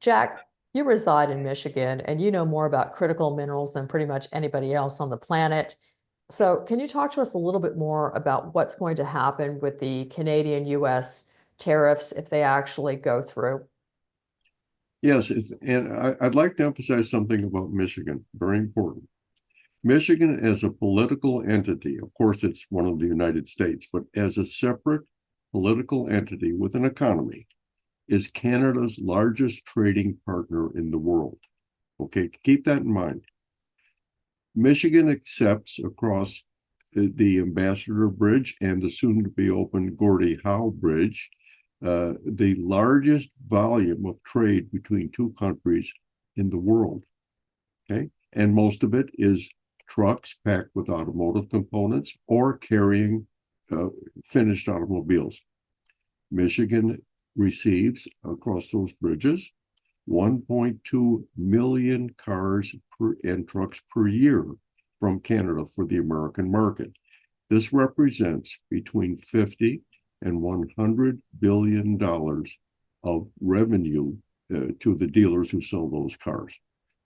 Jack, you reside in Michigan and you know more about critical minerals than pretty much anybody else on the planet. So, can you talk to us a little bit more about what's going to happen with the Canadian US tariffs if they actually go through? Yes, and I'd like to emphasize something about Michigan, very important. Michigan as a political entity, of course, it's one of the United States, but as a separate political entity with an economy, is Canada's largest trading partner in the world. Okay, keep that in mind. Michigan accepts across the Ambassador Bridge and the soon to be open Gordie Howe Bridge the largest volume of trade between two countries in the world. Okay, and most of it is trucks packed with automotive components or carrying finished automobiles. Michigan receives across those bridges 1.2 million cars and trucks per year from Canada for the American market. This represents between 50 and $100 billion of revenue to the dealers who sell those cars.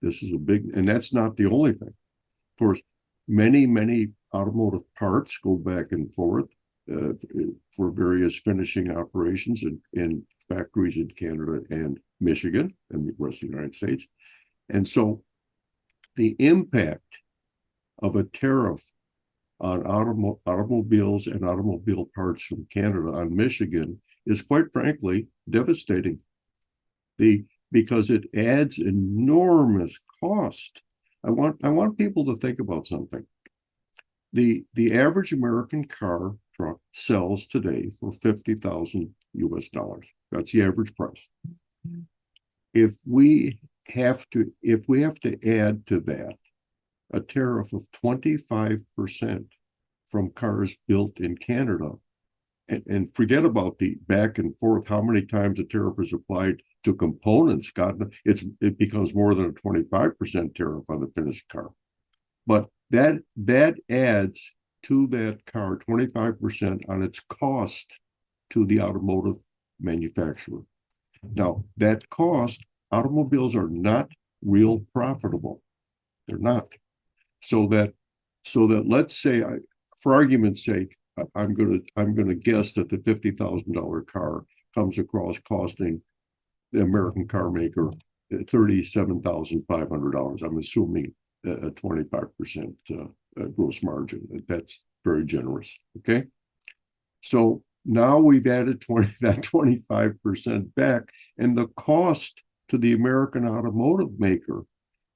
This is a big, and that's not the only thing. Of course, many automotive parts go back and forth for various finishing operations in factories in Canada and Michigan and the rest of the United States. And so the impact of a tariff on automobiles and automobile parts from Canada on Michigan is quite frankly devastating. Because it adds enormous cost. I want people to think about something. The average American truck sells today for 50,000 US dollars. That's the average price. If we have to add to that a tariff of 25% from cars built in Canada, and forget about the back and forth, how many times a tariff is applied to components, God, it becomes more than a 25% tariff on the finished car. But that adds to that car 25% on its cost to the automotive manufacturer. Now, that cost, automobiles are not real profitable. They're not. So that let's say, for argument's sake, I'm gonna guess that the $50,000 car comes across costing the American car maker $37,500. I'm assuming a 25% gross margin. That's very generous. Okay, so now we've added 25% back, and the cost to the American automotive maker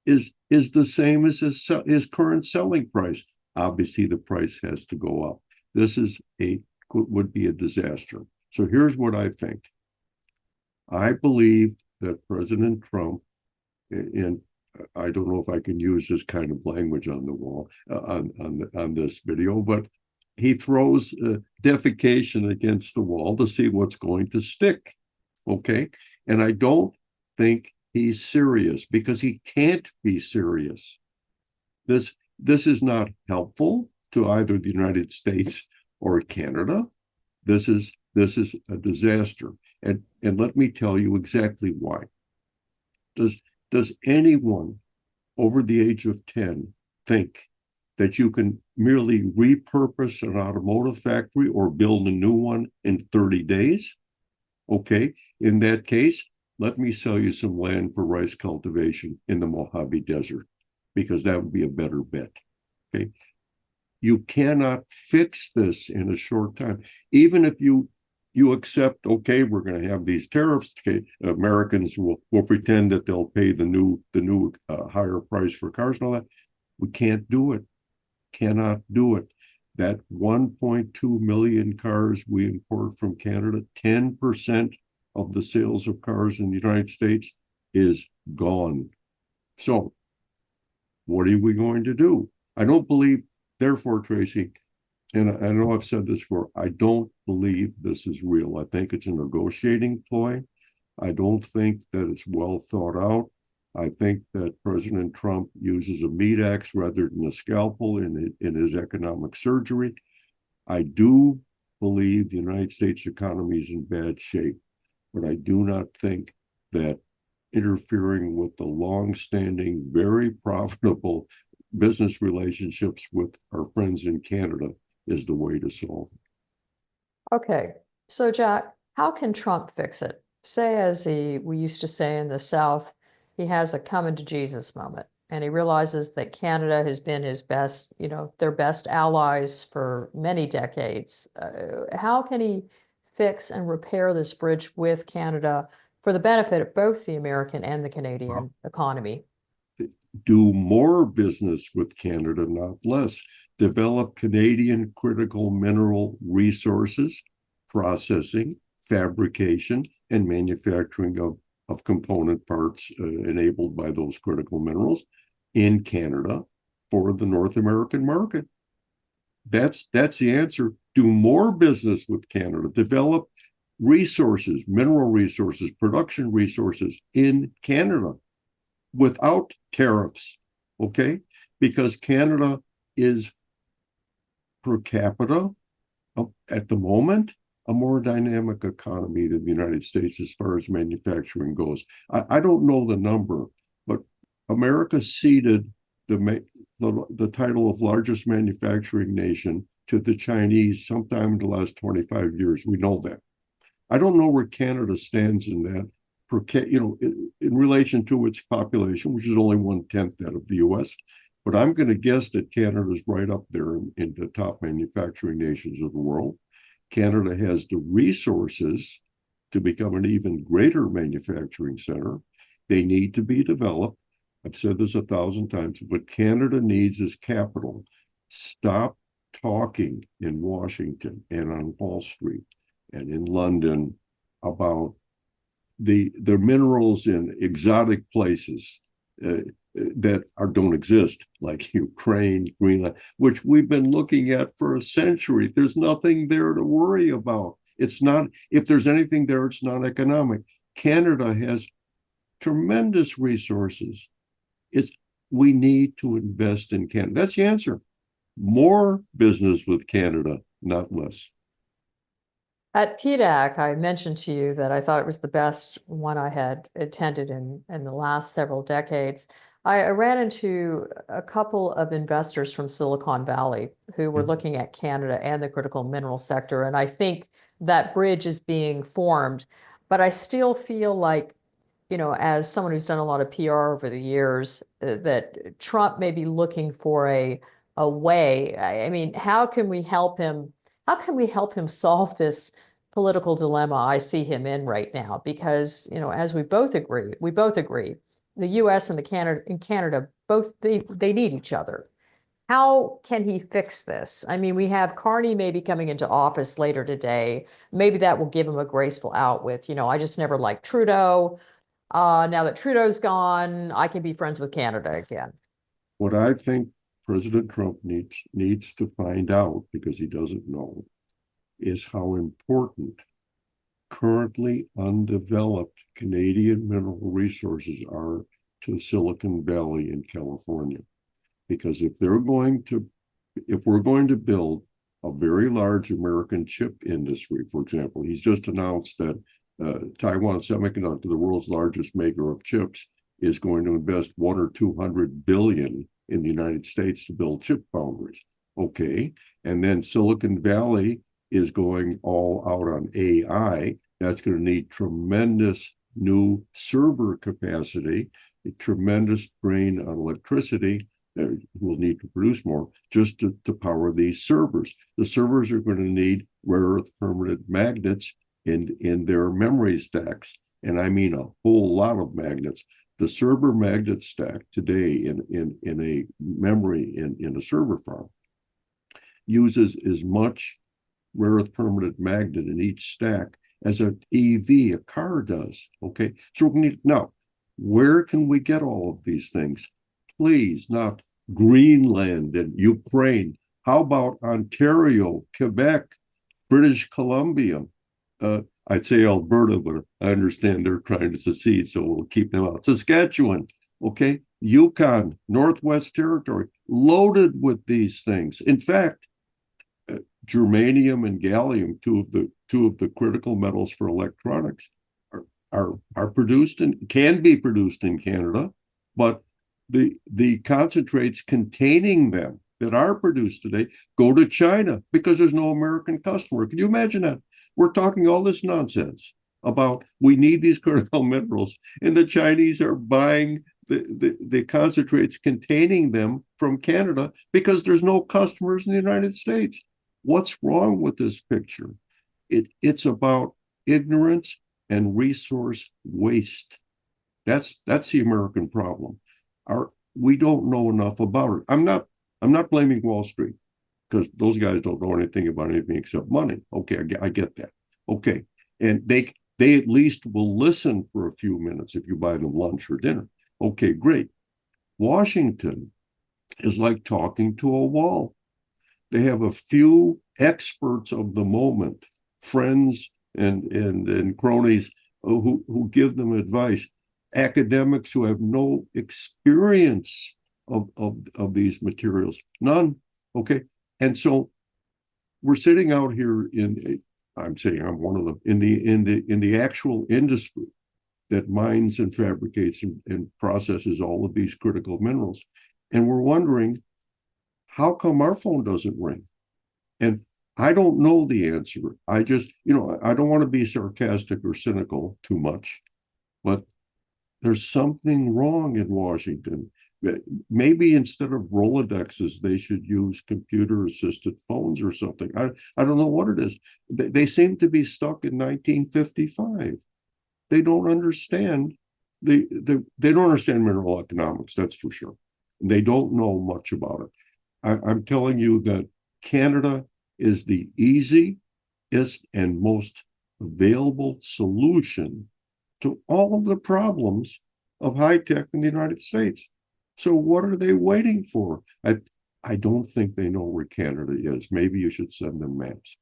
is the same as his current selling price. Obviously, the price has to go up. This would be a disaster. So here's what I think. I believe that President Trump, and I don't know if I can use this kind of language on the wall on this video, but he throws defecation against the wall to see what's going to stick. Okay, and I don't think he's serious because he can't be serious. This is not helpful to either the United States or Canada. This is a disaster. And let me tell you exactly why. Does anyone over the age of 10 think that you can merely repurpose an automotive factory or build a new one in 30 days? Okay, in that case, let me sell you some land for rice cultivation in the Mojave Desert, because that would be a better bet. Okay, you cannot fix this in a short time. Even if you accept, okay, we're going to have these tariffs. Okay, Americans will pretend that they'll pay the new higher price for cars and all that. We can't do it. Cannot do it. That 1.2 million cars we import from Canada, 10% of the sales of cars in the United States is gone. So what are we going to do? I don't believe, therefore, Tracy, and I know I've said this before, I don't believe this is real. I think it's a negotiating ploy. I don't think that it's well thought out. I think that President Trump uses a meat axe rather than a scalpel in his economic surgery. I do believe the United States economy is in bad shape, but I do not think that interfering with the long-standing, very profitable business relationships with our friends in Canada is the way to solve it. Okay, so Jack, how can Trump fix it? Say, as we used to say in the South, he has a coming to Jesus moment, and he realizes that Canada has been his best, their best allies for many decades. How can he fix and repair this bridge with Canada for the benefit of both the American and the Canadian economy? Do more business with Canada, not less. Develop Canadian critical mineral resources, processing, fabrication, and manufacturing of component parts enabled by those critical minerals in Canada for the North American market. That's the answer. Do more business with Canada. Develop resources, mineral resources, production resources in Canada without tariffs, okay? Because Canada is per capita at the moment a more dynamic economy than the United States as far as manufacturing goes. I don't know the number, but America ceded the title of largest manufacturing nation to the Chinese sometime in the last 25 years. We know that. I don't know where Canada stands in that, in relation to its population, which is only 1/10 that of the U.S. But I'm going to guess that Canada is right up there in the top manufacturing nations of the world. Canada has the resources to become an even greater manufacturing center. They need to be developed. I've said this 1,000 times. What Canada needs is capital. Stop talking in Washington and on Wall Street and in London about the minerals in exotic places that don't exist, like Ukraine, Greenland, which we've been looking at for a century. There's nothing there to worry about. It's not, if there's anything there, it's not economic. Canada has tremendous resources. We need to invest in Canada. That's the answer. More business with Canada, not less. At PDAC, I mentioned to you that I thought it was the best one I had attended in the last several decades. I ran into a couple of investors from Silicon Valley who were looking at Canada and the critical mineral sector, and I think that bridge is being formed. But I still feel like, as someone who's done a lot of PR over the years, that Trump may be looking for a way. I mean, how can we help him? How can we help him solve this political dilemma I see him in right now? Because, as we both agree, the US and Canada both they need each other. How can he fix this? I mean, we have Carney maybe coming into office later today. Maybe that will give him a graceful out with, I just never liked Trudeau. Now that Trudeau's gone, I can be friends with Canada again. What I think President Trump needs to find out, because he doesn't know, is how important currently undeveloped Canadian mineral resources are to Silicon Valley in California. Because if we're going to build a very large American chip industry, for example, he's just announced that Taiwan Semiconductor, the world's largest maker of chips, is going to invest 100 or 200 billion in the United States to build chip foundries. Okay, and then Silicon Valley is going all out on AI. That's going to need tremendous new server capacity, a tremendous drain on electricity. We'll need to produce more just to power these servers. The servers are going to need rare earth permanent magnets in their memory stacks. And I mean a whole lot of magnets. The server magnet stack today in a memory in a server farm uses as much rare earth permanent magnet in each stack as an EV, a car does. Okay, so we need now, where can we get all of these things? Please, not Greenland and Ukraine. How about Ontario, Quebec, British Columbia? I'd say Alberta, but I understand they're trying to secede, so we'll keep them out. Saskatchewan, okay, Yukon, Northwest Territory, loaded with these things. In fact, germanium and gallium, two of the critical metals for electronics, are produced and can be produced in Canada, but the concentrates containing them that are produced today go to China because there's no American customer. Can you imagine that? We're talking all this nonsense about we need these critical minerals, and the Chinese are buying the concentrates containing them from Canada because there's no customers in the United States. What's wrong with this picture? It's about ignorance and resource waste. That's the American problem. We don't know enough about it. I'm not blaming Wall Street because those guys don't know anything about anything except money. Okay, I get that. Okay, and they at least will listen for a few minutes if you buy them lunch or dinner. Okay, great. Washington is like talking to a wall. They have a few experts of the moment, friends and cronies who give them advice, academics who have no experience of these materials, none. Okay, and so we're sitting out here I'm saying I'm one of them in the actual industry that mines and fabricates and processes all of these critical minerals, and we're wondering how come our phone doesn't ring? And I don't know the answer. I just, I don't want to be sarcastic or cynical too much, but there's something wrong in Washington. Maybe instead of Rolodexes, they should use computer-assisted phones or something. I don't know what it is. They seem to be stuck in 1955. They don't understand they don't understand mineral economics, that's for sure. They don't know much about it. I'm telling you that Canada is the easiest and most available solution to all of the problems of high tech in the United States. So what are they waiting for? I don't think they know where Canada is. Maybe you should send them maps.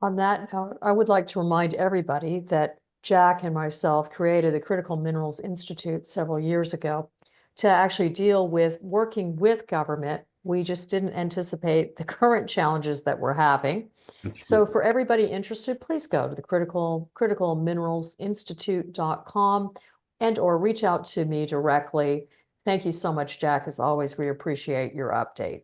On that note, I would like to remind everybody that Jack and myself created the Critical Minerals Institute several years ago to actually deal with working with government. We just didn't anticipate the current challenges that we're having. So for everybody interested, please go to the criticalmineralsinstitute.com or reach out to me directly. Thank you so much, Jack. As always, we appreciate your update.